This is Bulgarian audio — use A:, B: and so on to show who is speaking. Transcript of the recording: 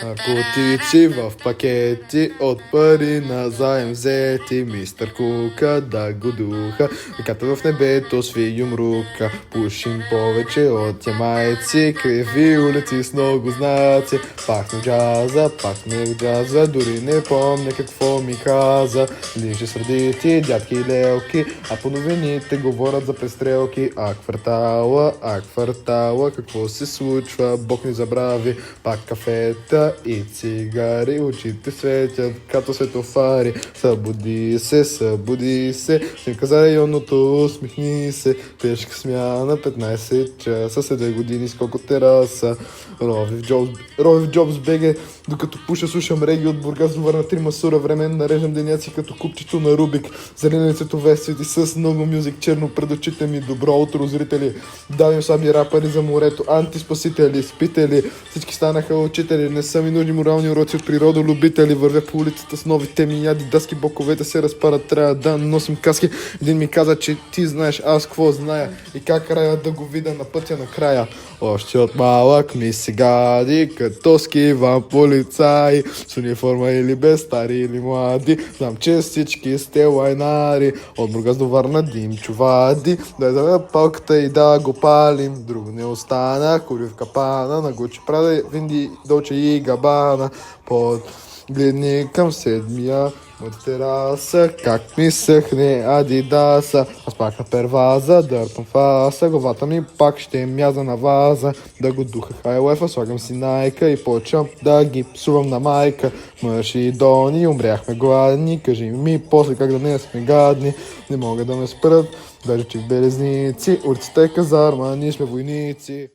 A: Наркотици в пакети от пари на заем взети. Мистер Кука да го духа. Ръката в небето сви юмрука. Пушим повече от ямайци. Криви улици с много знаци. Пахне джаза, дори не помня какво ми каза. Лише сърдити дядки и лелки, а по новините говорят за престрелки. А квартала, какво се случва? Бог ни забрави. Пак кафета и цигари, очите светят като светофари. Събуди се, снимка за районното, усмихни се. Тежка смяна, 15 часа, 7 години с колко тераса. Рови в Джобс БГ, докато пуша слушам реги от Бургас до Варна, 3 масура, време нареждам деняци като купчето на Рубик. Зелени цветове свети с много мюзик, черно пред очите ми. Добро утро, зрители, давим сами рапъри за морето, антиспасители, спители, всички станаха учители. Не са ми нужни морални уроци от природолюбители. Вървя по улицата с нови теми, яди даски, боковете се разпадат, трябва да носим каски. Един ми каза, че ти знаеш аз какво зная и как рая да го видя на пътя на края. Още от малък ми се гади, като скивам полицаи, с униформа или без, стари или млади. Знам, че всички сте лайнари, от Бургас до Варна дим чувади. Дай да палката и да го палим, друго не остана, кури в капана, на Гучи Прада, Винди, Долче и Габана. Под гледни към седмия, моята тераса, как ми съхне Адидаса. Аз пак на перваза, дърпам фаса, главата ми пак ще мяза на ваза. Да го духа хайлайфа, слагам си найка и почвам да ги псувам на майка. Мъж и Дони, умряхме гладни, кажи ми после как да не сме гадни. Не могат да ме спрат, даже че в белезници, улицата е казарма, ние сме войници.